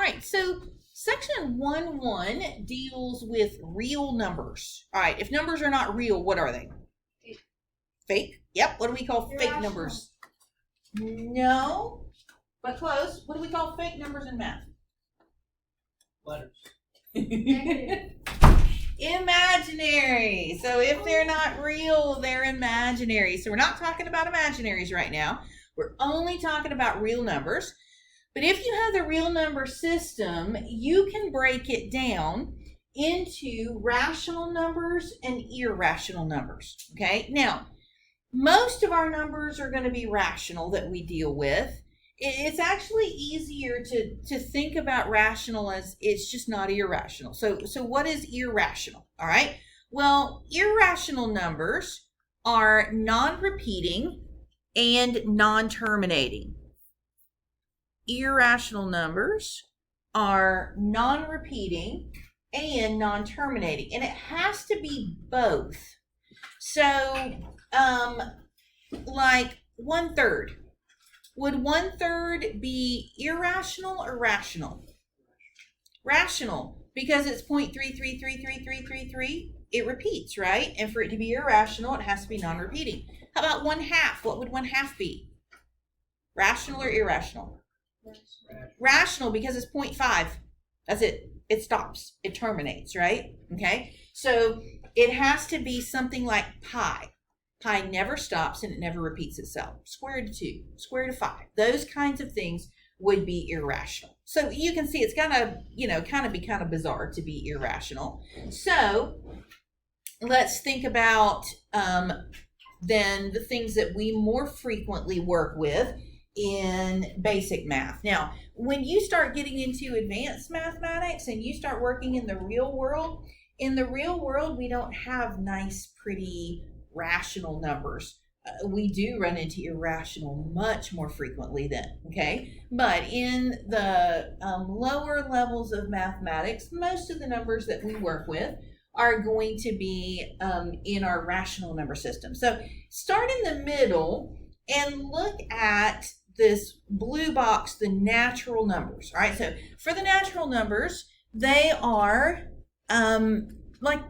right, so section 1.1 deals with real numbers. All right, if numbers are not real, what are they? Fake. Yep. What do we call fake numbers? No, but close. What do we call fake numbers in math? Letters. Imaginary. So if they're not real, they're imaginary. So we're not talking about imaginaries right now. We're only talking about real numbers. But if you have the real number system, you can break it down into rational numbers and irrational numbers. Okay? Now, most of our numbers are going to be rational that we deal with. It's actually easier to think about rational as it's just not irrational. So what is irrational? All right. Well, irrational numbers are non-repeating and non-terminating. Irrational numbers are non-repeating and non-terminating, and it has to be both. So, like 1/3. Would 1/3 be irrational or rational? Rational, because it's 0.33333333. It repeats, right? And for it to be irrational, it has to be non-repeating. How about 1/2? What would 1/2 be? Rational or irrational? Rational, because it's 0.5. That's it. It stops. It terminates, right? Okay. So it has to be something like pi. Pi never stops and it never repeats itself. Square root of 2, square root of 5. Those kinds of things would be irrational. So you can see it's gonna, kind of bizarre to be irrational. So let's think about then the things that we more frequently work with in basic math. Now, when you start getting into advanced mathematics and you start working in the real world, we don't have nice, pretty, rational numbers. We do run into irrational much more frequently then, okay? But in the lower levels of mathematics, most of the numbers that we work with are going to be in our rational number system. So start in the middle and look at this blue box, the natural numbers. All right, so for the natural numbers, they are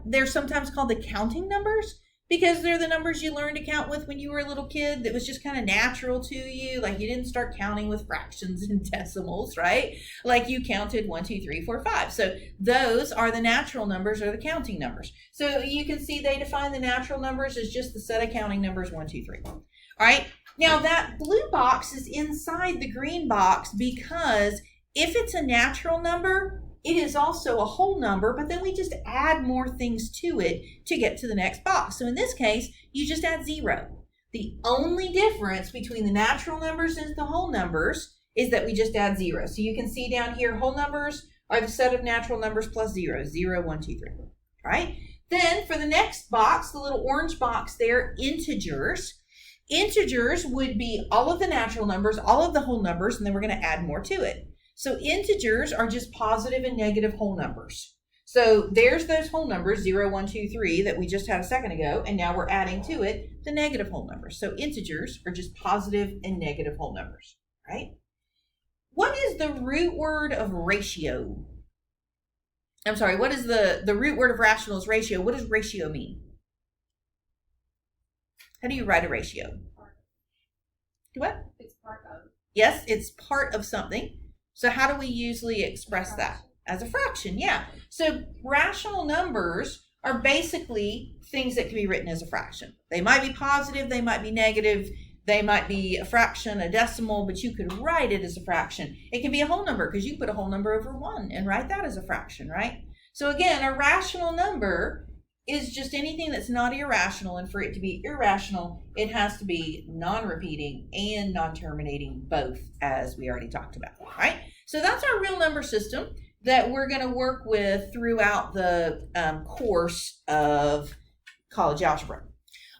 they're sometimes called the counting numbers, because they're the numbers you learned to count with when you were a little kid. That was just kind of natural to you. Like you didn't start counting with fractions and decimals, right? Like you counted 1, 2, 3, 4, 5. So those are the natural numbers or the counting numbers. So you can see they define the natural numbers as just the set of counting numbers 1, 2, 3. All right. Now that blue box is inside the green box because if it's a natural number, it is also a whole number, but then we just add more things to it to get to the next box. So in this case, you just add 0. The only difference between the natural numbers and the whole numbers is that we just add 0. So you can see down here, whole numbers are the set of natural numbers plus 0. 0, 1, 2, 3. All right? Then for the next box, the little orange box there, integers. Integers would be all of the natural numbers, all of the whole numbers, and then we're going to add more to it. So integers are just positive and negative whole numbers. So there's those whole numbers, 0, 1, 2, 3, that we just had a second ago, and now we're adding to it the negative whole numbers. So integers are just positive and negative whole numbers, right? What is the root word of ratio? I'm sorry, what is the root word of rational is ratio? What does ratio mean? How do you write a ratio? What? It's part of. Yes, it's part of something. So how do we usually express that? As a fraction, yeah. So rational numbers are basically things that can be written as a fraction. They might be positive, they might be negative, they might be a fraction, a decimal, but you could write it as a fraction. It can be a whole number because you put a whole number over 1 and write that as a fraction, right? So again, a rational number is just anything that's not irrational, and for it to be irrational, it has to be non-repeating and non-terminating both, as we already talked about, right? So that's our real number system that we're going to work with throughout the course of college algebra.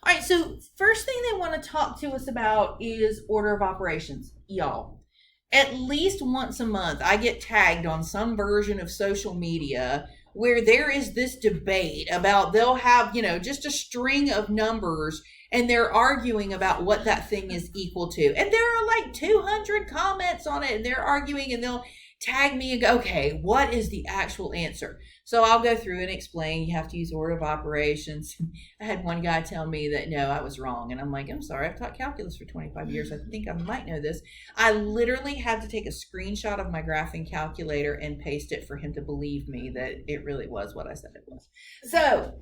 All right, so first thing they want to talk to us about is order of operations. Y'all, at least once a month, I get tagged on some version of social media where there is this debate about they'll have, just a string of numbers and they're arguing about what that thing is equal to. And there are like 200 comments on it and they're arguing and they'll tag me and go, okay, what is the actual answer? So I'll go through and explain. You have to use order of operations. I had one guy tell me that no, I was wrong. And I'm like, I'm sorry, I've taught calculus for 25 years. I think I might know this. I literally had to take a screenshot of my graphing calculator and paste it for him to believe me that it really was what I said it was. So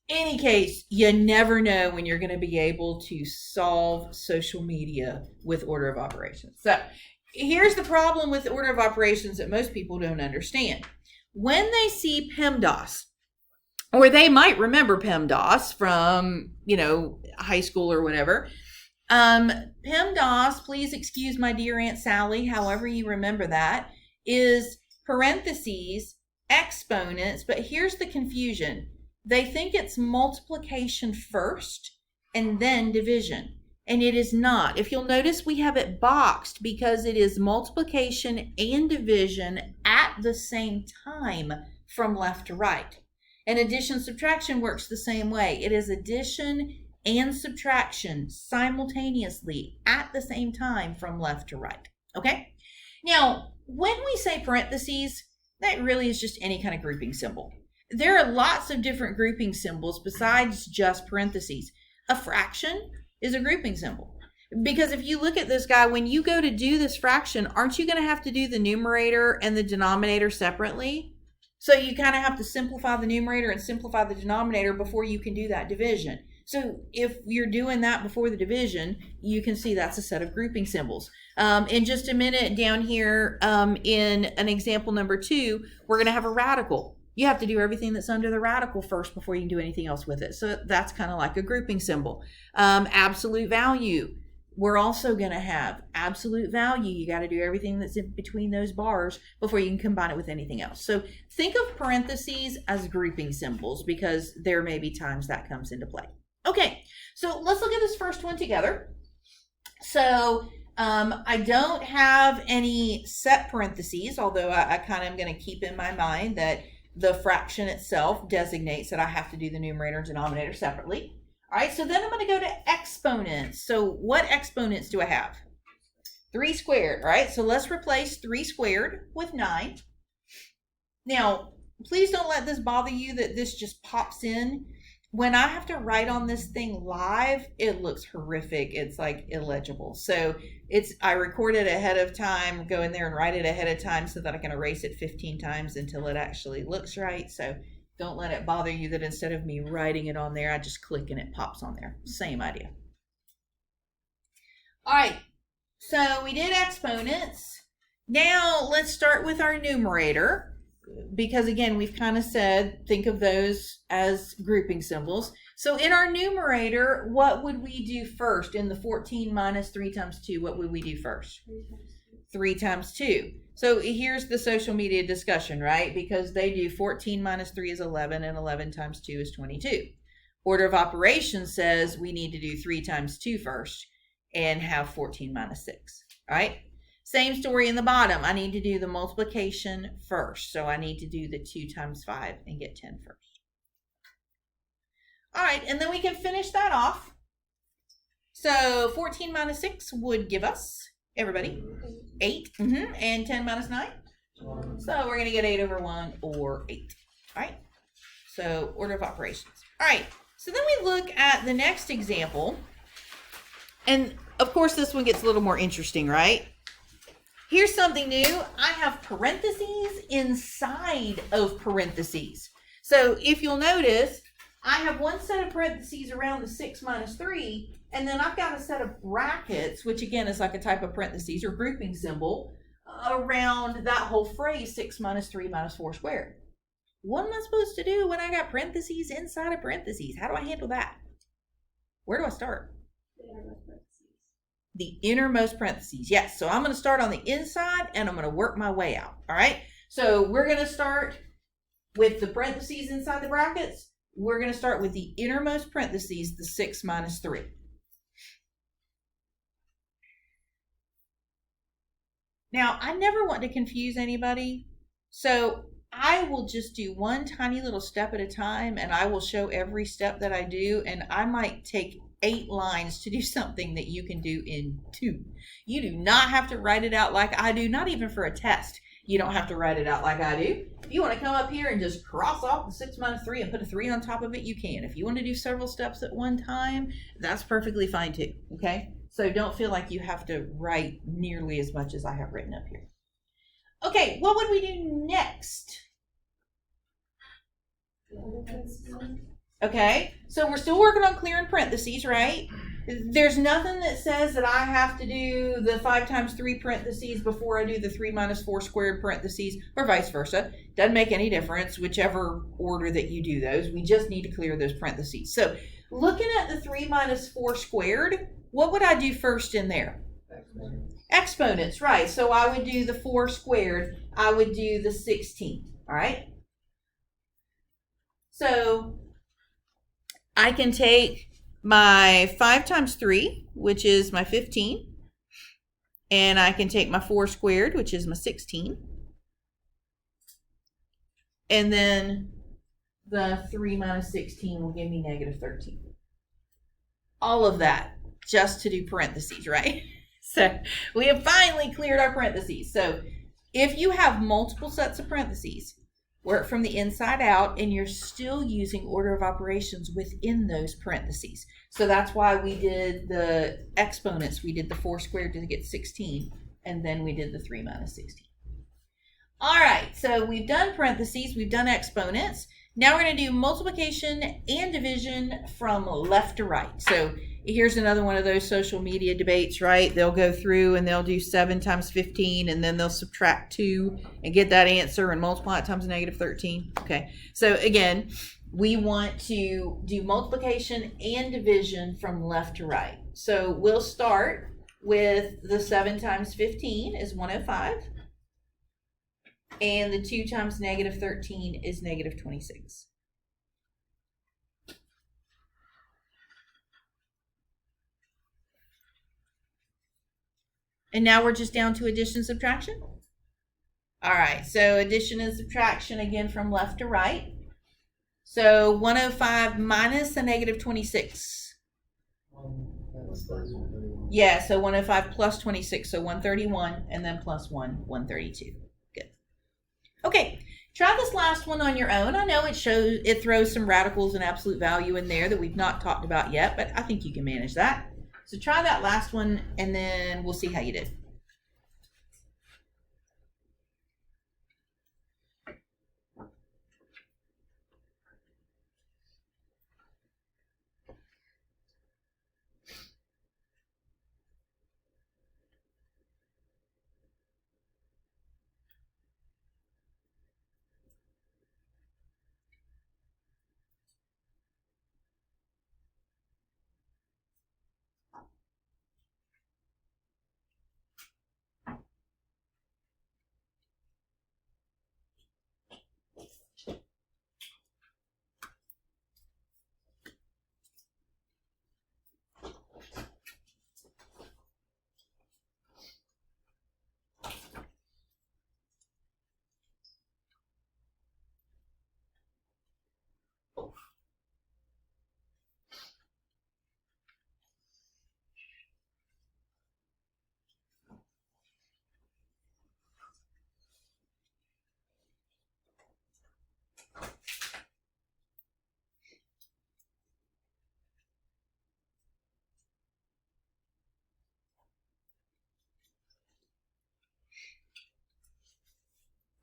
any case, you never know when you're going to be able to solve social media with order of operations. So here's the problem with order of operations that most people don't understand. When they see PEMDAS, or they might remember PEMDAS from, high school or whatever. PEMDAS, please excuse my dear Aunt Sally, however you remember that, is parentheses, exponents, but here's the confusion. They think it's multiplication first and then division. And it is not. If you'll notice, we have it boxed because it is multiplication and division at the same time from left to right. And addition subtraction works the same way. It is addition and subtraction simultaneously at the same time from left to right. Okay? Now, when we say parentheses, that really is just any kind of grouping symbol. There are lots of different grouping symbols besides just parentheses. A fraction is a grouping symbol. Because if you look at this guy, when you go to do this fraction, aren't you going to have to do the numerator and the denominator separately? So you kind of have to simplify the numerator and simplify the denominator before you can do that division. So if you're doing that before the division, you can see that's a set of grouping symbols. In just a minute down here in an example number 2, we're going to have a radical. You have to do everything that's under the radical first before you can do anything else with it. So that's kind of like a grouping symbol. Absolute value. We're also going to have absolute value. You got to do everything that's in between those bars before you can combine it with anything else. So think of parentheses as grouping symbols because there may be times that comes into play. Okay, so let's look at this first one together. So I don't have any set parentheses, although I kind of am going to keep in my mind that the fraction itself designates that I have to do the numerator and denominator separately. All right, so then I'm going to go to exponents. So what exponents do I have? 3 squared, all right? So let's replace 3 squared with 9. Now, please don't let this bother you that this just pops in. When I have to write on this thing live, it looks horrific. It's like illegible. So I record it ahead of time, go in there and write it ahead of time so that I can erase it 15 times until it actually looks right. So don't let it bother you that instead of me writing it on there, I just click and it pops on there. Same idea. All right, so we did exponents. Now let's start with our numerator. Because again, we've kind of said, think of those as grouping symbols. So in our numerator, what would we do first? In the 14 minus 3 times 2, what would we do first? 3 times 2. So here's the social media discussion, right? Because they do 14 minus 3 is 11 and 11 times 2 is 22. Order of operations says we need to do 3 times 2 first and have 14 minus 6, all right? Same story in the bottom. I need to do the multiplication first. So I need to do the 2 times 5 and get 10 first. All right, and then we can finish that off. So 14 minus 6 would give us, everybody, 8. And 10 minus 9? So we're going to get 8 over 1 or 8. All right, so order of operations. All right, so then we look at the next example. And of course, this one gets a little more interesting, right? Here's something new. I have parentheses inside of parentheses. So if you'll notice, I have one set of parentheses around the 6 minus 3, and then I've got a set of brackets, which again is like a type of parentheses or grouping symbol, around that whole phrase 6 minus 3 minus 4 squared. What am I supposed to do when I got parentheses inside of parentheses? How do I handle that? Where do I start? The innermost parentheses. Yes, so I'm going to start on the inside and I'm going to work my way out. All right, so we're going to start with the parentheses inside the brackets. We're going to start with the innermost parentheses, the 6 minus 3. Now, I never want to confuse anybody, so I will just do one tiny little step at a time, and I will show every step that I do, and I might take 8 lines to do something that you can do in 2. You do not have to write it out like I do, not even for a test. You don't have to write it out like I do. If you want to come up here and just cross off the 6 minus 3 and put a 3 on top of it, you can. If you want to do several steps at one time, that's perfectly fine too, okay? So don't feel like you have to write nearly as much as I have written up here. Okay, what would we do next? Okay, so we're still working on clearing parentheses, right? There's nothing that says that I have to do the 5 times 3 parentheses before I do the 3 minus 4 squared parentheses, or vice versa. Doesn't make any difference, whichever order that you do those. We just need to clear those parentheses. So looking at the 3 minus 4 squared, what would I do first in there? Exponents, right. So I would do the 4 squared. I would do the 16, all right? So I can take my 5 times 3, which is my 15, and I can take my 4 squared, which is my 16, and then the 3 minus 16 will give me negative 13. All of that just to do parentheses, right? So we have finally cleared our parentheses. So if you have multiple sets of parentheses, work from the inside out, and you're still using order of operations within those parentheses. So that's why we did the exponents. We did the 4 squared to get 16, and then we did the 3 minus 16. All right, so we've done parentheses, we've done exponents. Now we're going to do multiplication and division from left to right. So here's another one of those social media debates, right? They'll go through and they'll do 7 times 15, and then they'll subtract 2 and get that answer and multiply it times negative 13. Okay, so again, we want to do multiplication and division from left to right. So we'll start with the 7 times 15 is 105. And the 2 times negative 13 is negative 26. And now we're just down to addition and subtraction. All right, so addition and subtraction again from left to right. So 105 minus a negative 26. Yeah, so 105 plus 26, so 131, and then plus 1, 132. Good. Okay, try this last one on your own. I know it throws some radicals and absolute value in there that we've not talked about yet, but I think you can manage that. So try that last one, and then we'll see how you did.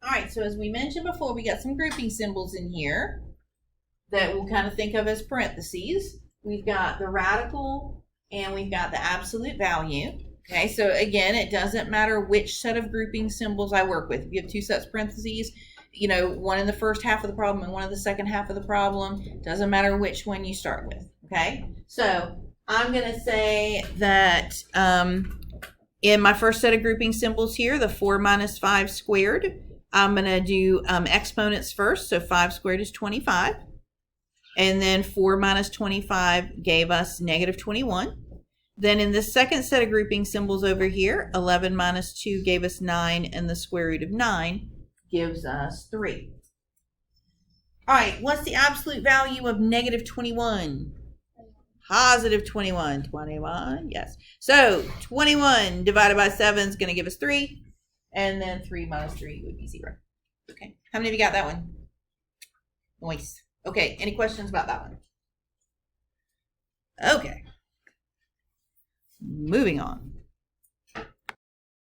All right, so as we mentioned before, we got some grouping symbols in here that we'll kind of think of as parentheses. We've got the radical and we've got the absolute value. Okay, so again, it doesn't matter which set of grouping symbols I work with. If you have 2 sets of parentheses, you know, one in the first half of the problem and one in the second half of the problem, doesn't matter which one you start with. Okay, so I'm going to say that in my first set of grouping symbols here, the 4 minus 5 squared, I'm going to do exponents first. So 5 squared is 25. And then 4 minus 25 gave us negative 21. Then in the second set of grouping symbols over here, 11 minus 2 gave us 9, and the square root of 9 gives us 3. All right, what's the absolute value of negative 21? Positive 21. 21, yes. So 21 divided by 7 is going to give us 3. And then 3 minus 3 would be 0. Okay. How many of you got that one? Nice. Okay. Any questions about that one? Okay. Moving on.